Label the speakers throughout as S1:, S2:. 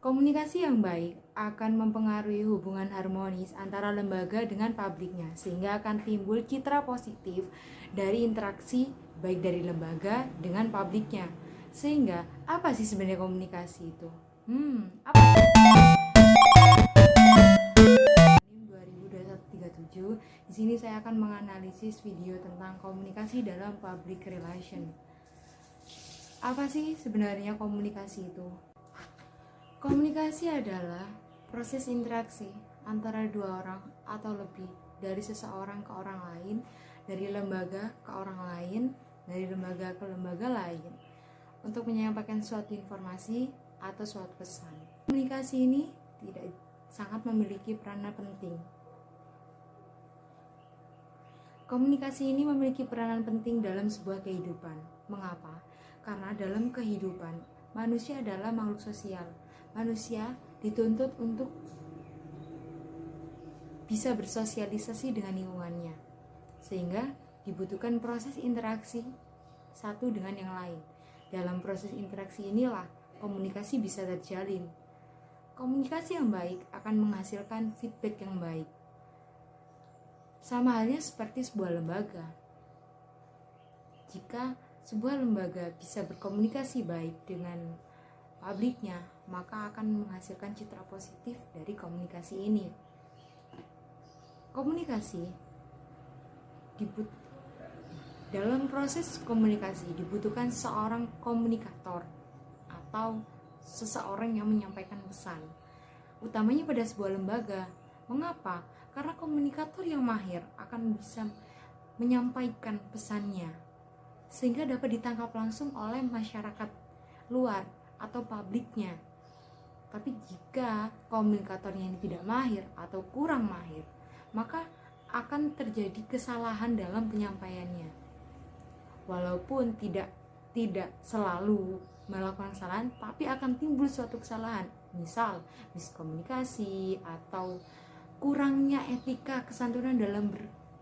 S1: Komunikasi yang baik akan mempengaruhi hubungan harmonis antara lembaga dengan publiknya, sehingga akan timbul citra positif dari interaksi baik dari lembaga dengan publiknya. Sehingga apa sih sebenarnya komunikasi itu? Apa? 2021-37. Di sini saya akan menganalisis video tentang komunikasi dalam public relation. Apa sih sebenarnya komunikasi itu? Komunikasi adalah proses interaksi antara dua orang atau lebih, dari seseorang ke orang lain, dari lembaga ke orang lain, dari lembaga ke lembaga lain, untuk menyampaikan suatu informasi atau suatu pesan. Komunikasi ini sangat memiliki peranan penting. Komunikasi ini memiliki peranan penting dalam sebuah kehidupan. Mengapa? Karena dalam kehidupan, manusia adalah makhluk sosial. Manusia dituntut untuk bisa bersosialisasi dengan lingkungannya, sehingga dibutuhkan proses interaksi satu dengan yang lain. Dalam proses interaksi inilah komunikasi bisa terjalin. Komunikasi yang baik akan menghasilkan feedback yang baik. Sama halnya seperti sebuah lembaga. Jika sebuah lembaga bisa berkomunikasi baik dengan publiknya, maka akan menghasilkan citra positif dari komunikasi ini. Dalam proses komunikasi dibutuhkan seorang komunikator atau seseorang yang menyampaikan pesan, utamanya pada sebuah lembaga. Mengapa? Karena komunikator yang mahir akan bisa menyampaikan pesannya sehingga dapat ditangkap langsung oleh masyarakat luar atau publiknya. Tapi jika komunikatornya ini tidak mahir atau kurang mahir, maka akan terjadi kesalahan dalam penyampaiannya. Walaupun tidak selalu melakukan kesalahan, tapi akan timbul suatu kesalahan, misal miskomunikasi atau kurangnya etika kesantunan dalam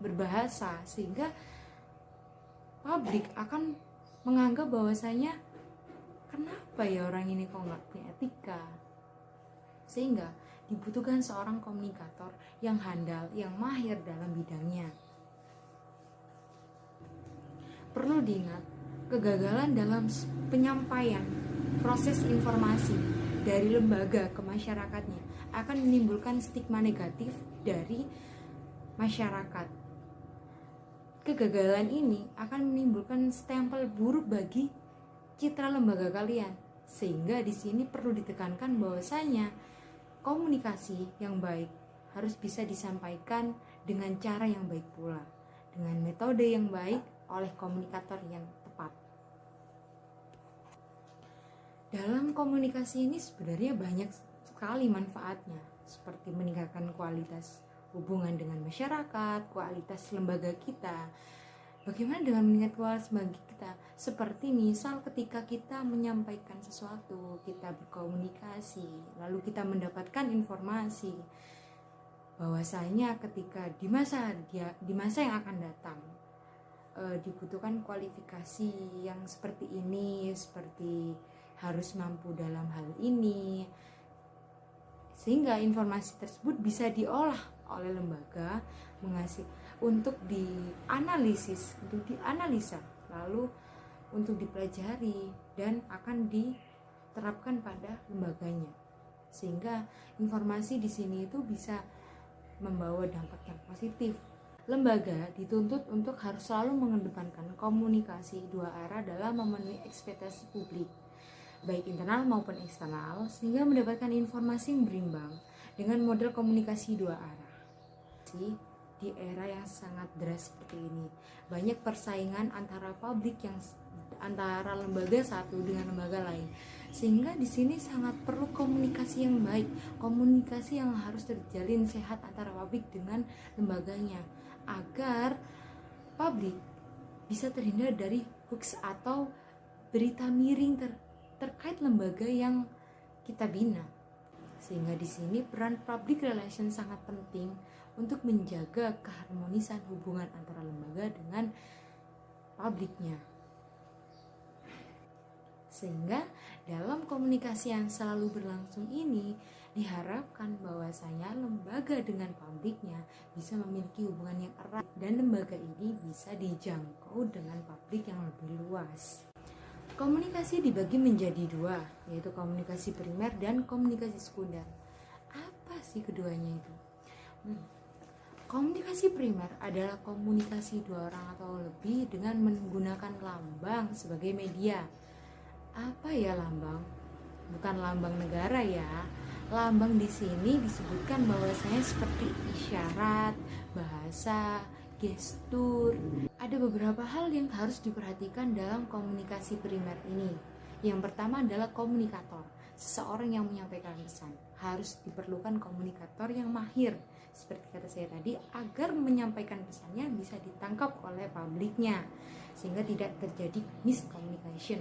S1: berbahasa, sehingga publik akan menganggap bahwasanya kenapa ya orang ini kok nggak punya etika. Sehingga dibutuhkan seorang komunikator yang handal, yang mahir dalam bidangnya. Perlu diingat, kegagalan dalam penyampaian proses informasi dari lembaga ke masyarakatnya akan menimbulkan stigma negatif dari masyarakat. Kegagalan ini akan menimbulkan stempel buruk bagi citra lembaga kalian, sehingga di sini perlu ditekankan bahwasanya komunikasi yang baik harus bisa disampaikan dengan cara yang baik pula, dengan metode yang baik oleh komunikator yang tepat. Dalam komunikasi ini sebenarnya banyak sekali manfaatnya, seperti meningkatkan kualitas hubungan dengan masyarakat, kualitas lembaga kita. Bagaimana dengan meningkatkan kualitas lembaga kita? Seperti misal ketika kita menyampaikan sesuatu, kita berkomunikasi, lalu kita mendapatkan informasi bahwasanya ketika di masa yang akan datang dibutuhkan kualifikasi yang seperti ini, seperti harus mampu dalam hal ini, sehingga informasi tersebut bisa diolah oleh lembaga untuk dianalisis, untuk dianalisa, lalu untuk dipelajari dan akan diterapkan pada lembaganya, sehingga informasi di sini itu bisa membawa dampak yang positif. Lembaga dituntut untuk harus selalu mengedepankan komunikasi dua arah dalam memenuhi ekspektasi publik, baik internal maupun eksternal, sehingga mendapatkan informasi yang berimbang dengan model komunikasi dua arah. Di era yang sangat deras seperti ini, banyak persaingan antara antara lembaga satu dengan lembaga lain, sehingga di sini sangat perlu komunikasi yang baik, komunikasi yang harus terjalin sehat antara publik dengan lembaganya, agar publik bisa terhindar dari hoax atau berita miring terkait lembaga yang kita bina. Sehingga di sini peran public relation sangat penting untuk menjaga keharmonisan hubungan antara lembaga dengan publiknya. Sehingga dalam komunikasi yang selalu berlangsung ini diharapkan bahwasanya lembaga dengan publiknya bisa memiliki hubungan yang erat dan lembaga ini bisa dijangkau dengan publik yang lebih luas. Komunikasi dibagi menjadi dua, yaitu komunikasi primer dan komunikasi sekunder. Apa sih keduanya itu? Komunikasi primer adalah komunikasi dua orang atau lebih dengan menggunakan lambang sebagai media. Apa ya lambang? Bukan lambang negara ya. Lambang di sini disebutkan bahwasanya seperti isyarat, bahasa, gestur. Ada beberapa hal yang harus diperhatikan dalam komunikasi primer ini. Yang pertama adalah komunikator, seseorang yang menyampaikan pesan. Harus diperlukan komunikator yang mahir, seperti kata saya tadi, agar menyampaikan pesannya bisa ditangkap oleh publiknya, sehingga tidak terjadi miscommunication.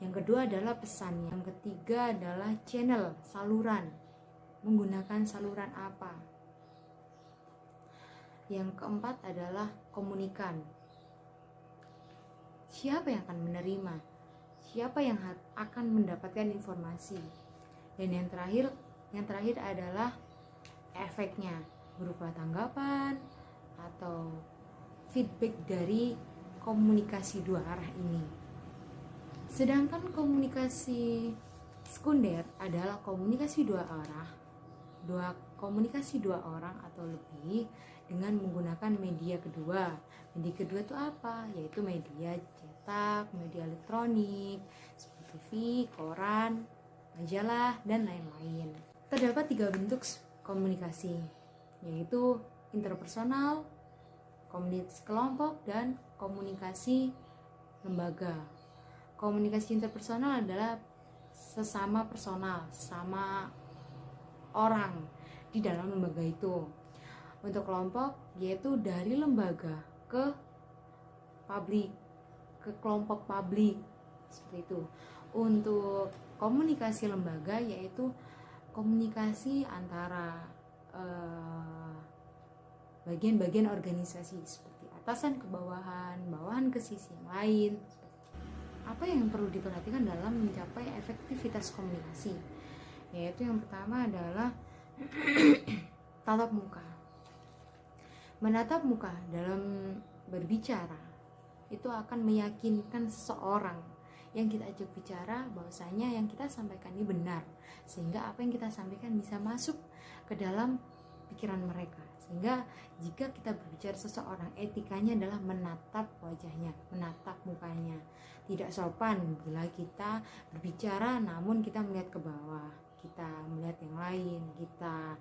S1: Yang kedua adalah pesan. Yang ketiga adalah channel, saluran. Menggunakan saluran apa? Yang keempat adalah komunikan. Siapa yang akan menerima? Siapa yang akan mendapatkan informasi? Dan yang terakhir adalah efeknya, berupa tanggapan atau feedback dari komunikasi dua arah ini. Sedangkan komunikasi sekunder adalah komunikasi dua orang atau lebih dengan menggunakan media kedua. Media kedua itu apa? Yaitu media cetak, media elektronik, seperti TV, koran, majalah, dan lain-lain. Terdapat 3 bentuk komunikasi, yaitu interpersonal, komunikasi kelompok, dan komunikasi lembaga. Komunikasi interpersonal adalah sesama personal, sesama orang di dalam lembaga itu. Untuk kelompok yaitu dari lembaga ke publik, ke kelompok publik, seperti itu. Untuk komunikasi lembaga yaitu komunikasi antara bagian-bagian organisasi, seperti atasan ke bawahan, bawahan ke sisi yang lain. Apa yang perlu diperhatikan dalam mencapai efektivitas komunikasi? Yaitu yang pertama adalah tatap muka. Menatap muka dalam berbicara itu akan meyakinkan seseorang yang kita ajak bicara bahwasanya yang kita sampaikan ini benar, sehingga apa yang kita sampaikan bisa masuk ke dalam pikiran mereka. Sehingga jika kita berbicara seseorang, etikanya adalah menatap wajahnya, menatap mukanya. Tidak sopan bila kita berbicara namun kita melihat ke bawah, kita melihat yang lain, kita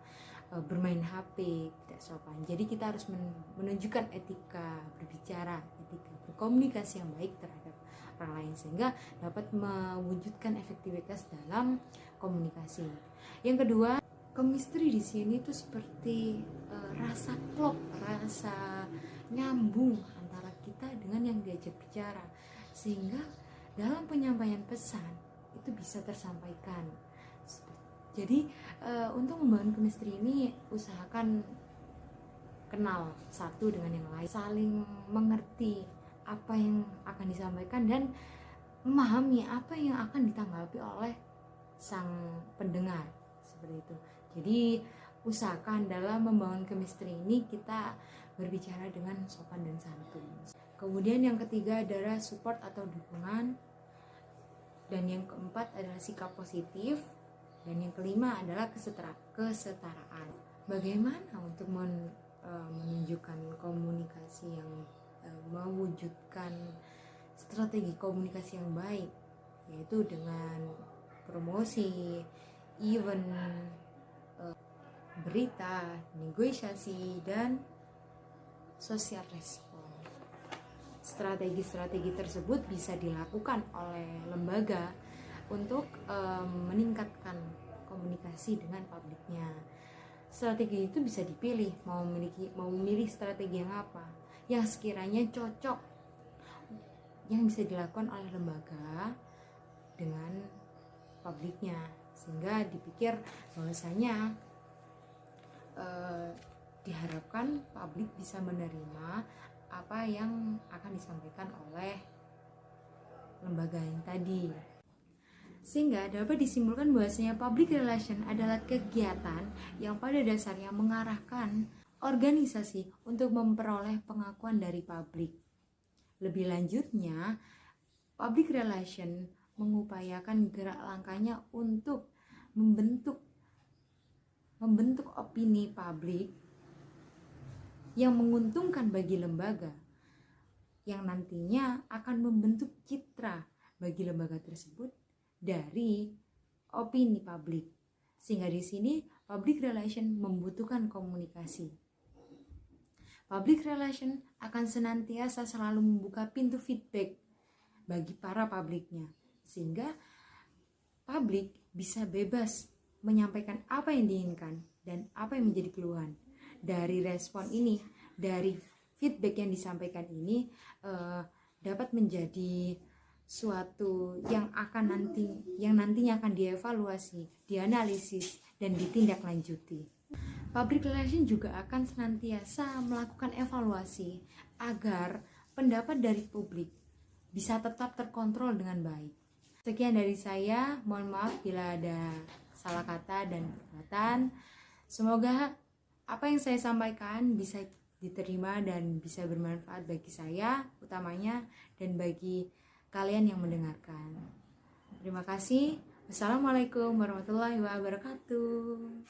S1: bermain HP, tidak sopan. Jadi kita harus menunjukkan etika berbicara, etika berkomunikasi yang baik terhadap orang lain, sehingga dapat mewujudkan efektivitas dalam komunikasi. Yang kedua, chemistry di sini itu seperti rasa klop, rasa nyambung antara kita dengan yang diajak bicara, sehingga dalam penyampaian pesan itu bisa tersampaikan. Jadi untuk membangun chemistry ini usahakan kenal satu dengan yang lain, saling mengerti apa yang akan disampaikan dan memahami apa yang akan ditanggapi oleh sang pendengar, seperti itu. Jadi usahakan dalam membangun chemistry ini kita berbicara dengan sopan dan santun. Kemudian yang ketiga adalah support atau dukungan, dan yang keempat adalah sikap positif, dan yang kelima adalah kesetaraan. Bagaimana untuk menunjukkan komunikasi yang mewujudkan strategi komunikasi yang baik, yaitu dengan promosi, event, berita, negosiasi, dan social respon. Strategi-strategi tersebut bisa dilakukan oleh lembaga untuk meningkatkan komunikasi dengan publiknya. Strategi itu bisa dipilih, mau memilih strategi yang apa yang sekiranya cocok, yang bisa dilakukan oleh lembaga dengan publiknya, sehingga dipikir bahwasanya diharapkan publik bisa menerima apa yang akan disampaikan oleh lembaga yang tadi. Sehingga dapat disimpulkan bahwasanya public relation adalah kegiatan yang pada dasarnya mengarahkan organisasi untuk memperoleh pengakuan dari publik. Lebih lanjutnya, public relation mengupayakan gerak langkahnya untuk membentuk opini publik yang menguntungkan bagi lembaga, yang nantinya akan membentuk citra bagi lembaga tersebut dari opini publik. Sehingga di sini public relation membutuhkan komunikasi. Public relation akan senantiasa selalu membuka pintu feedback bagi para publiknya, sehingga publik bisa bebas menyampaikan apa yang diinginkan dan apa yang menjadi keluhan. Dari respon ini, dari feedback yang disampaikan ini dapat menjadi suatu yang nantinya akan dievaluasi, dianalisis, dan ditindaklanjuti. Public relation juga akan senantiasa melakukan evaluasi agar pendapat dari publik bisa tetap terkontrol dengan baik. Sekian dari saya, mohon maaf bila ada salah kata dan perbuatan. Semoga apa yang saya sampaikan bisa diterima dan bisa bermanfaat bagi saya utamanya dan bagi kalian yang mendengarkan. Terima kasih. Wassalamualaikum warahmatullahi wabarakatuh.